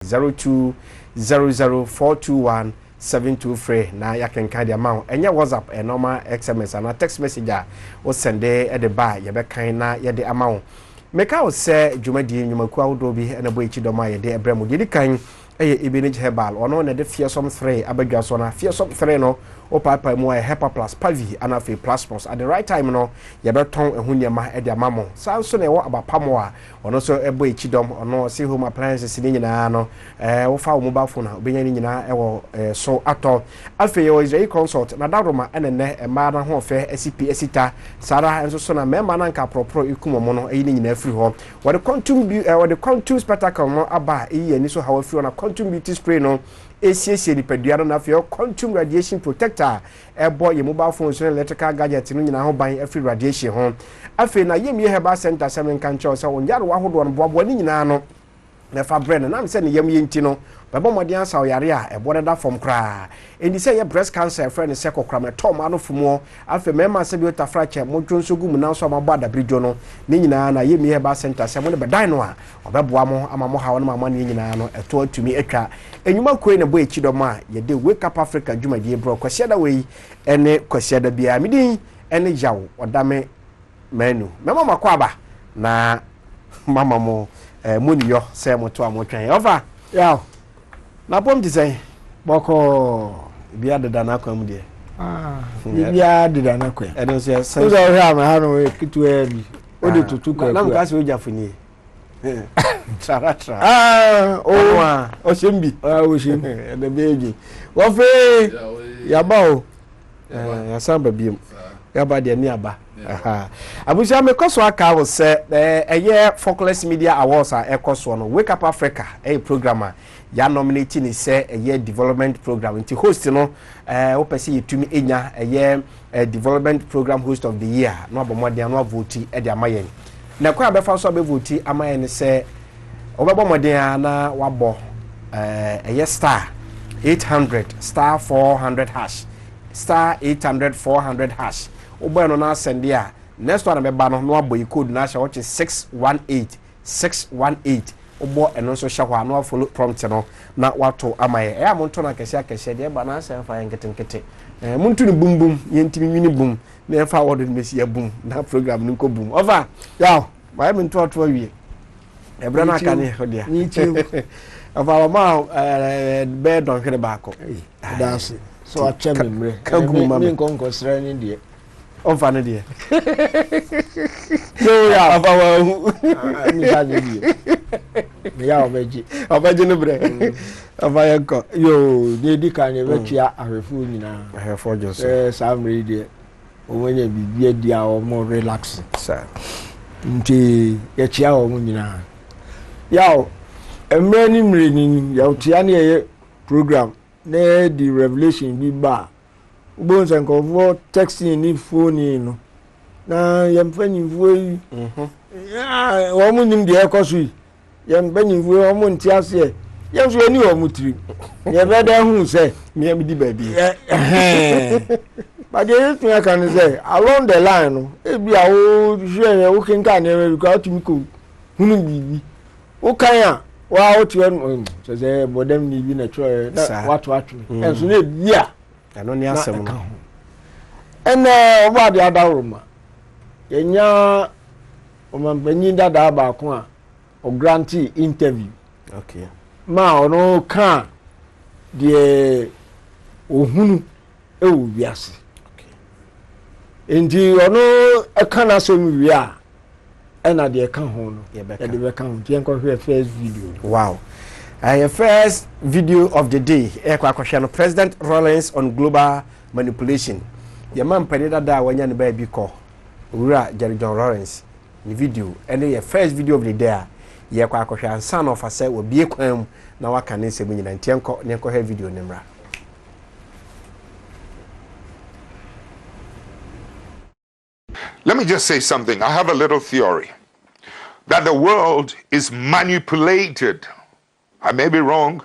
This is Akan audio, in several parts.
0200421723 na ya kenkan de amount enya WhatsApp e normal SMS na text message a o send e de ba ye be kan na ye de amount meka o se dwumadi nwumaku awodo bi na bo echi doma ye de ebremu de kan Ebenage Herbal ono na de fearsome 3 abadwa so na fearsome 3 no o papa mu e Hepa Plus Pavi anafe Plus Plus at the right time no ye beton ehunyema e de amamo sanso na e wo abapamo a ono so ebo echidom ono se home appliances ni nyina no wo fa wo mobile phone obenya ni nyina e wo so ato afi ye Israel consult na daroma enene e ma na ho fe SCP esita sara enso so na mema na nka propro ikumomo no e ni nyina afiri ho wo de quantum spectacle no aba e ni so hawa afiri na quantum beauty spray no esiesie ni padua no na fe quantum radiation protector ebo ye mobile phone so electrical gadget no nyina ho ban afiri radiation ho afi na yemi Herbal Center semen kan cho soonyare wa hodo no boabo ni nyina no na fa brand na me se ne yem yenti no babo modi ansa oyare a ebo da form kra eni se ye breast cancer friend se kokra me tom ano fumo afi mema se biota fracture modwo nso gum na so mabo adabrijo no ni nyina na yemi Herbal Center se mo ne bedan no a obeboa mo ama mo hawo no mama ni nyina no eto atumi etwa enyuma koi na bo echi do ma ye de wake up Africa dwumadie bro kwase da wei ene kwase da bia midin ene yawo odame menu mema makwaba na mama mo moniyo se moto amotwan over yaw na pom ti say boko bia de dana kwam de bia de dana kwam e don say so ha ma ha no kitu e bi o de tutu kwa na mka se o jafuni tra o shembi o shembi de beji wo fe ya ba o ya samba biem ya ba de ni aba abuja me koso aka wo se eye Focus Media Awards a ekoso no Wake Up Africa programmer ya nominate ni se eye development program nti host no wo pese yetumi enya eye development program host of the year no abomoden no vote e de amayen na kwa be fa so be vote amayen se obebo moden na wabo eye star 800 star 400 hash star 800 400 hash obo no na send dia next one be ba no no aboy code na sha which is 618 obo eno so sha hwa no follow prompt no na wato amaye e amonto na kese de ba na sha fa nketenkete muntu ni bum bum yentimi wini bum na fa wodo ni mesi ya bum na program ni ko bum over yaw ba me nto to awie ebra na aka ne hodia ni chi over ma be don hwere ba ko that's so a chemre me nkonko sra ni de over ne de yo ya abawa mi saje die me ya obeji no bre avaya ko yo ni di kan ye betua ahwefu nyina ahwefo joso samre die owenye bibie dia o mo relax sir nti ye chia o mo nyina yaw emre ni mre ni yaw tia ne ye program na di revelation bi ba ubonza nkovo texting ni phone no na yemfanyi vuoi ya wo mu nim de ekoso yemfanyi vuoi wo mu ntiase yemso ani wo mutiri ye beda hu se me am di baabi but you think can say along the line no e bia wo hwe wo kenka na e ka otimi ko hunu bibi wo kan a wa wo tiwe no se bodam ni bi na tro na watu enso na bia ano ni asem no ene oba de adawroma yenya omambanyi dada ba ko a o grantee interview okay ma ono kan de ohunu ewu biase okay endi ono ekana so mi wi a ena de eka ho no ye de ka ho tie nko hwe first video wow your first video of the day ekwa President Rollins on global manipulation your man penida da wanya ne ba bi ko owura Jerry John Lawrence ni video and your first video of the day ye kwa ansa na ofase obi ekwan na waka ne nsem nyina ntienko ne ko he video ne mra. Let me just say something. I have a little theory that the world is manipulated. I may be wrong,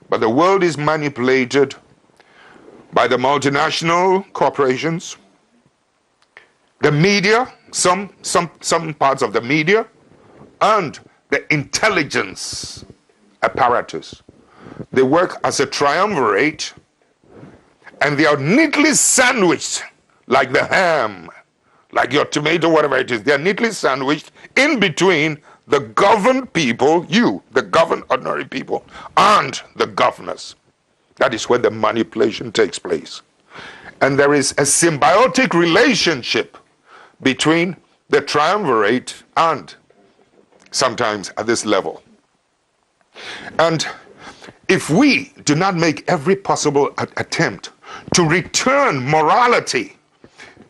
but the world is manipulated by the multinational corporations, the media, some parts of the media, and the intelligence apparatus. They work as a triumvirate, and they are neatly sandwiched like the ham, like your tomato, whatever it is. They are neatly sandwiched in between the governed people, you, the governed ordinary people, and the governors. That is where the manipulation takes place. And there is a symbiotic relationship between the triumvirate and sometimes at this level. And if we do not make every possible attempt to return morality,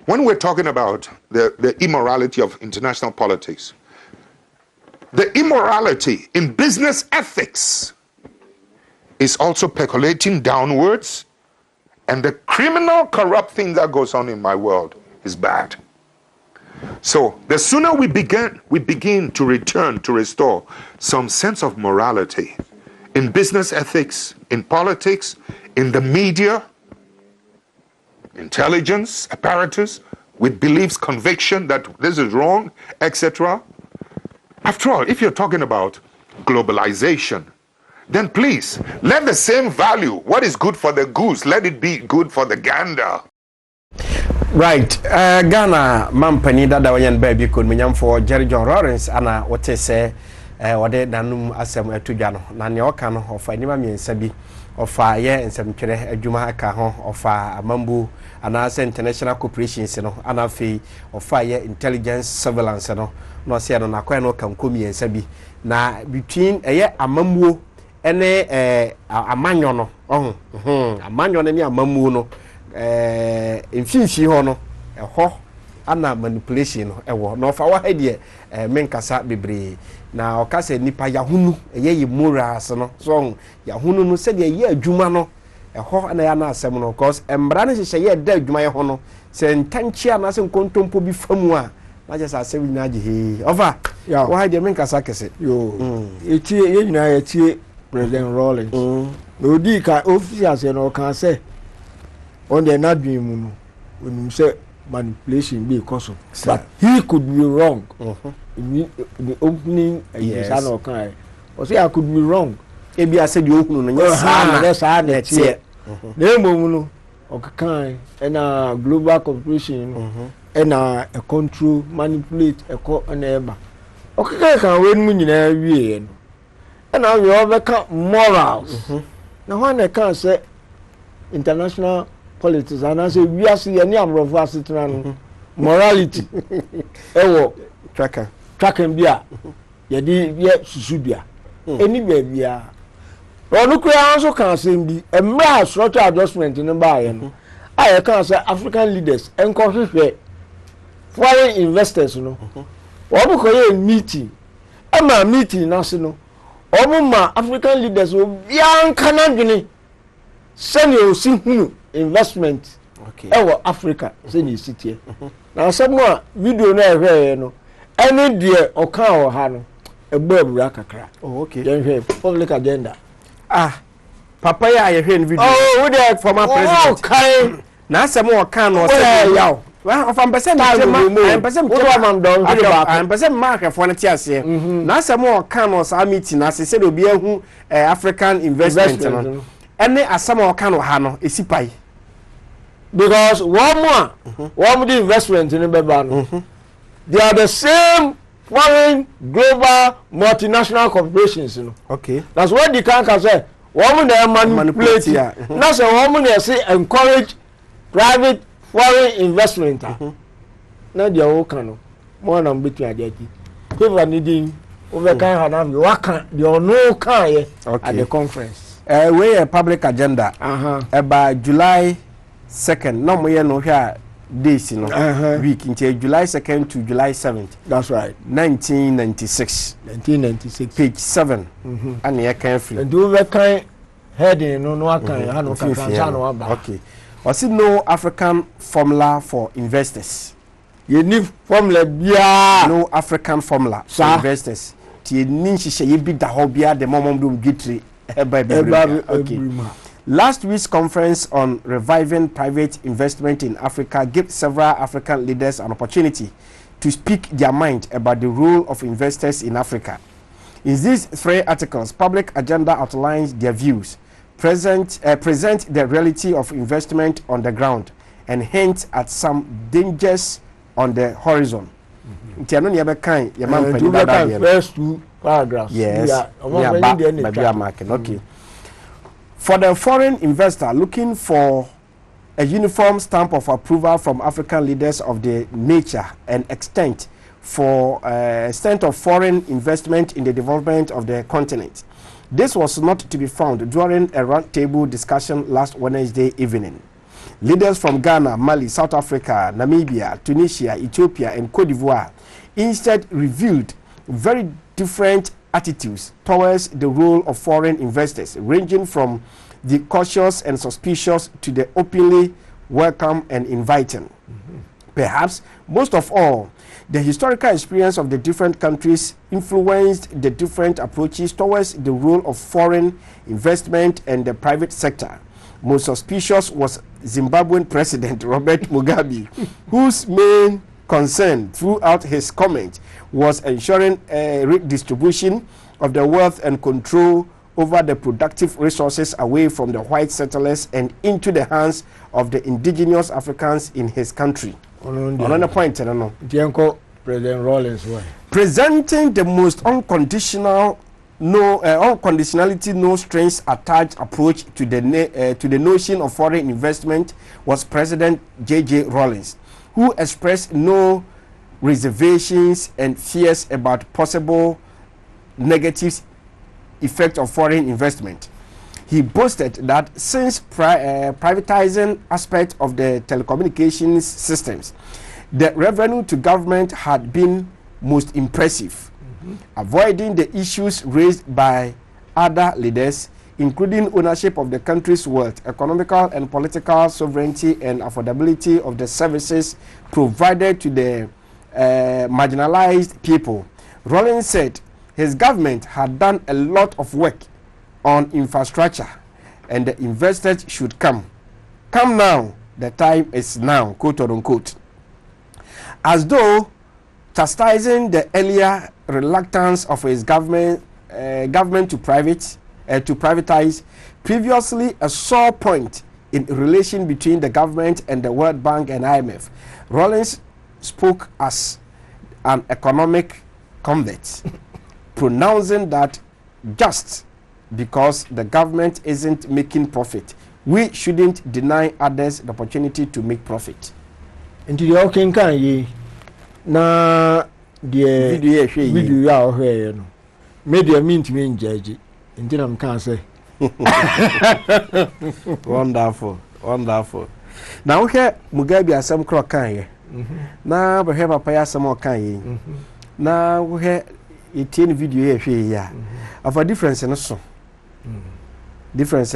when we're talking about the immorality of international politics, the immorality in business ethics is also percolating downwards, and the criminal, corrupt thing that goes on in my world is bad. So the sooner we begin to return, to restore some sense of morality in business ethics, in politics, in the media, intelligence apparatus, with beliefs, conviction that this is wrong, etc. After all, if you're talking about globalization, then please, let the same value, what is good for the goose, let it be good for the gander. Right. Ghana mampani dada wayan baby could menyam for Jerry John Lawrence ana what say wade nanum asem atudwa no na ne oka no ofa nima miensa bi ofa ye nsem twere adwuma aka ho ofa amambu ana international corporations no ana fe ofa ye intelligence surveillance no no se no na kwa no kan komiensa bi na between eye amamuo ene amanyo no amanyo ne amamuo no mfinfi ho no ho ana manipulation no ewo no fa wa hede menkasa bebre na okase nipa yahunu eye morals no so yahunu no se de ye adwuma no ho ana ya na asem no cause embra ne hye ye da adwuma ye ho no se ntanchia na se nkontompo bi famu a na je sa asem nyina je he over wa hede menkasa kese yo etie ye nyina ye tie President Rawlings no di ka officials no kan say on the not doing muno when you say manipulation be cause but he could be wrong in the opening yes or kind or say I could be wrong ebi I said you open no yes na tie na muno o kan na global corporation na a control manipulate a co na eba o kan we mu nyina wie no na we overcome morals na when I can say international politics and I say we are see any amrofo asetena no morality ewo tracker bia ye di ye susudua eni bia onu kura also can say bi emra structure adjustment no ba ye no I can say African leaders encourage foreign investors no obu ko ye meeting ama meeting na se no obu ma African leaders obian kanadwene send you see investment ewo Africa send you sit here na some video na ehwe no any there oka o ha no egbo abura kakra okay then hwe public agenda papa ya ehwe video we the former president okay na some oka no say yaw well of ambassador ambassador mark for na tiase na some oka no sa meeting na say do bi ehu African investment no any asama oka no ha no esipai because one the investment in Bebano they are the same foreign global multinational corporations you know okay that's what the can say one they manipulate that's a woman they say encourage private foreign investment now they all can more than between adeki people needing over can have you can they no can at the conference we a public agenda about July 2nd no mo ye no hwa days no week into July 2nd to July 7th that's right 1996 page 7 and you can free and do we can heading no can no can okay was it no African formula for investors you need formula bia no African formula for investors ti ni hihye ye bi da ho bia the mom do gitri okay. Last week's conference on reviving private investment in Africa gave several African leaders an opportunity to speak their mind about the role of investors in Africa. In these 3 articles, Public Agenda outlines their views, present the reality of investment on the ground, and hint at some dangers on the horizon. First 2 paragraphs. Yes. Okay. For the foreign investor looking for a uniform stamp of approval from African leaders of the nature and extent of foreign investment in the development of the continent, this was not to be found during a roundtable discussion last Wednesday evening. Leaders from Ghana, Mali, South Africa, Namibia, Tunisia, Ethiopia, and Cote d'Ivoire instead revealed very different attitudes towards the role of foreign investors, ranging from the cautious and suspicious to the openly welcome and inviting. Perhaps most of all, the historical experience of the different countries influenced the different approaches towards the role of foreign investment and the private sector. Most suspicious was Zimbabwean President Robert Mugabe, whose main concern throughout his comment was ensuring a redistribution of the wealth and control over the productive resources away from the white settlers and into the hands of the indigenous Africans in his country. Another point, President Rawlings, presenting the most unconditionality, no strings attached approach to the notion of foreign investment was President J.J. Rawlings, who expressed no reservations and fears about possible negative effect of foreign investment. He boasted that since privatizing aspect of the telecommunications systems, the revenue to government had been most impressive, avoiding the issues raised by other leaders, including ownership of the country's wealth, economical and political sovereignty, and affordability of the services provided to the marginalized people. Rawlings said his government had done a lot of work on infrastructure and the investors should come. Come now, the time is now, quote unquote. As though chastising the earlier reluctance of his government to privatize, previously a sore point in relation between the government and the World Bank and IMF. Rawlings spoke as an economic convert, pronouncing that just because the government isn't making profit, we shouldn't deny others the opportunity to make profit. Into the okay can ye na the video ya ohwe no media mean to me judge until I'm can say wonderful now here Mugabe asem kro kan ye na be he papa ya asem kan ye na wo he etie video ye hwe ya of difference no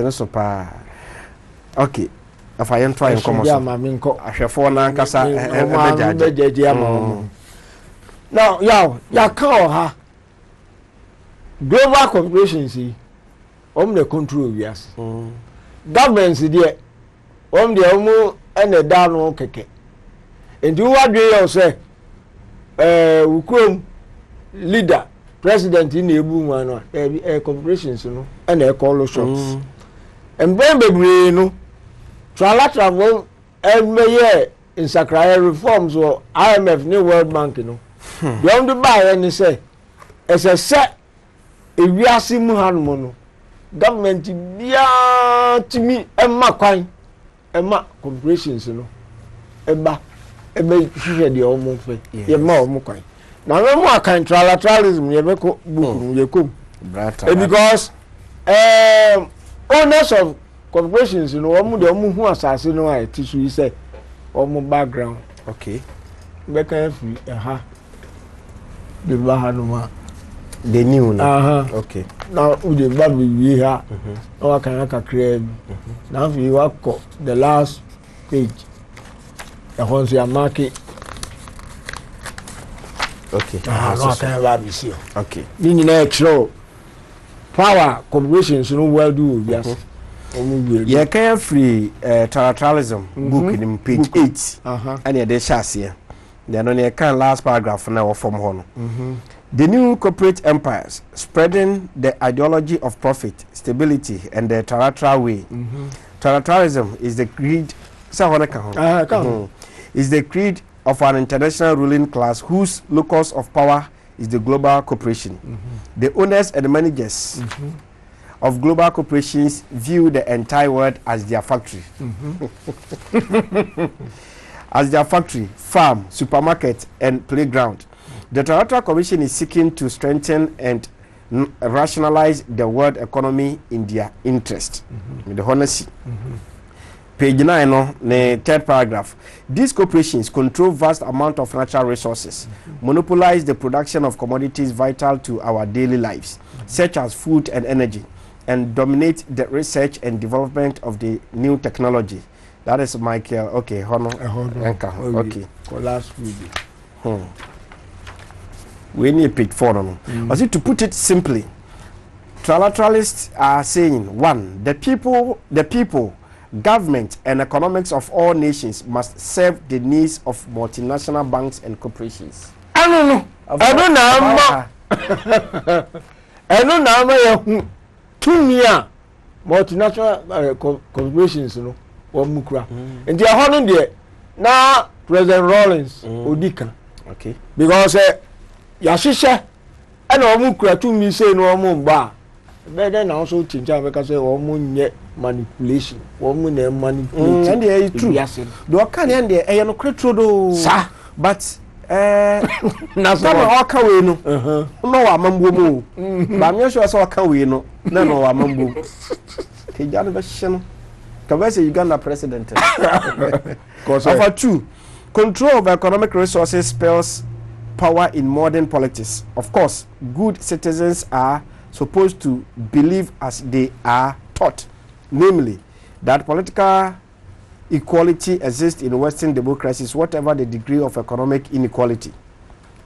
so pa okay if I am trying come ahwefo na nkasa ebejaje now ya ka ha global corporations see the control yes governments there the ene da no keke and you what you say ukrom leader president in ebu no corporations no and e call shops and bebre no trilateral year in Sakraya reforms or IMF New World Bank no the only buy and say as a set if we are seeing no government bia to me emma kwan emma corporations no eba hwehwe de omo fe ye ma omo kwan na we mo akan trilateralism ye beko book ye kom because owners of corporations no omo de omo hu asase no a tisu yi say omo background okay beka free ha de ba ha no ma the new no okay now the bad we here now can kakra now if you work the last page the ones you are marking okay now can bad we see okay ni na extra power corporations no well do yes ye can free trilateralism book in page 8 and ye dey share then on ye can last paragraph na from ho no The new corporate empires spreading the ideology of profit, stability, and the trilateral way. Trilateralism is the creed. Is the creed of an international ruling class whose locus of power is the global corporation. The owners and the managers of global corporations view the entire world as their factory. As their factory, farm, supermarket, and playground. The Trilateral Commission is seeking to strengthen and rationalize the world economy in their interest. The honesty. Page 9, no, the third paragraph. These corporations control vast amount of natural resources, monopolize the production of commodities vital to our daily lives, such as food and energy, and dominate the research and development of the new technology. That is Michael. Okay, okay. Last week. We need page 4 no. To put it simply, trilateralists are saying, 1, the people, government, and economics of all nations must serve the needs of multinational banks and corporations. I don't know. I don't know. Multinational corporations, you know, or mukra. And they are holding there now. President Rawlings, Odika. Okay. Because Yashisha and Omukra to me say no more bar. Better now also change because Omun manipulation. Woman manipulation. And they are true. Yes, do I can't end there? I am no critical, sir. But Waka we no. No, I'm mambo. But I'm sure I saw a we no. No, I'm mambo. Tijana Bashan. Kawese Uganda president. Number 2, control of economic resources spells power in modern politics. Of course, good citizens are supposed to believe as they are taught, namely that political equality exists in Western democracies, whatever the degree of economic inequality.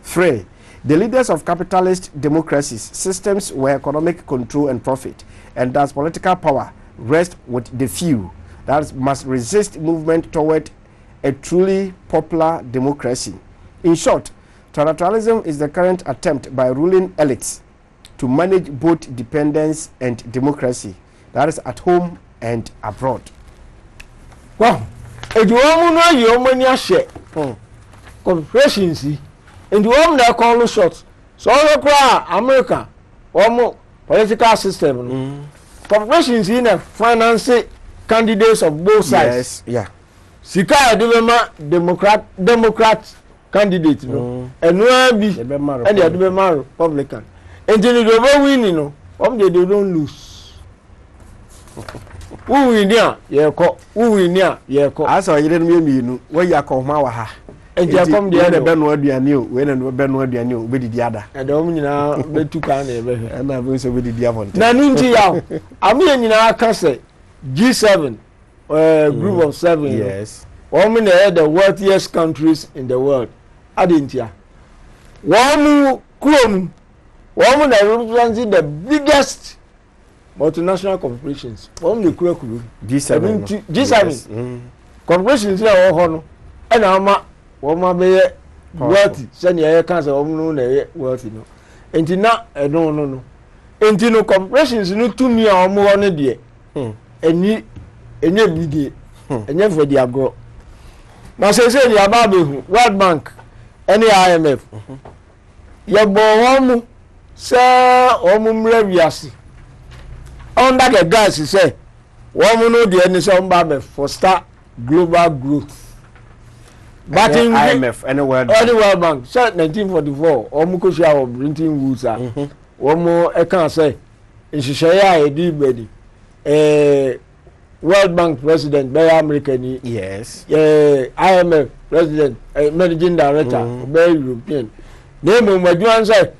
3, the leaders of capitalist democracies, systems where economic control and profit, and thus political power, rest with the few, that must resist movement toward a truly popular democracy. In short, trilateralism is the current attempt by ruling elites to manage both dependence and democracy, that is at home and abroad. Well, if you want to know your money share, corporations, and you want to call shots. So America, or political system, corporations in a financing candidates of both sides. Yes, yeah. Sika Democrat candidate, no, and no be and the Republican. And then they win, you know, they don't lose. Who win here? Who win here? I saw you didn't mean where you call Mawaha. And you come the other Ben you knew, when and Ben what you knew, with the other. And the woman now, they took on and I was with the other. Nanunti, I mean, I can say G7, group of 7. Yes. Women are the wealthiest countries in the world. Adintia. Women are representing the biggest multinational corporations. Women Kuru. G7. G7. Corporations are all and I'm woman be wealthy. Send your cancer, woman wealthy. No. And no. And no corporations no 2 million or more on a day. And you big and you for the agro. Now say the about World Bank, any IMF. Your boy, sir, reviasi. Under the guys, he say, one know the end some for start global growth. But in IMF, any World Bank, sir, 1944, Omukosia of Brinton Woods. One more, I can't say, in Shishaya, a deep ready. World Bank president, by American, yes. IMF president, managing director, by European. Name of my John say,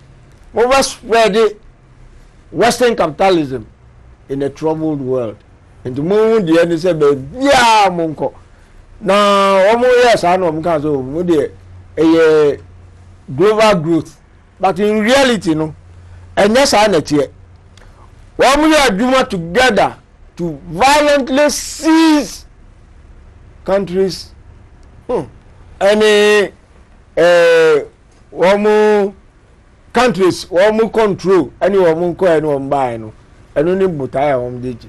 we must spread the Western capitalism in a troubled world. And the moment the end said, yeah, Monko. Now, almost yes, I know Mkazo, a global growth, but in reality, no, and yes, I know it. When we are doing together to violently seize countries, any countries wɔn control ɛne wɔn nkɔ ɛne wɔn baa no ɛno ne botae a wɔn de gye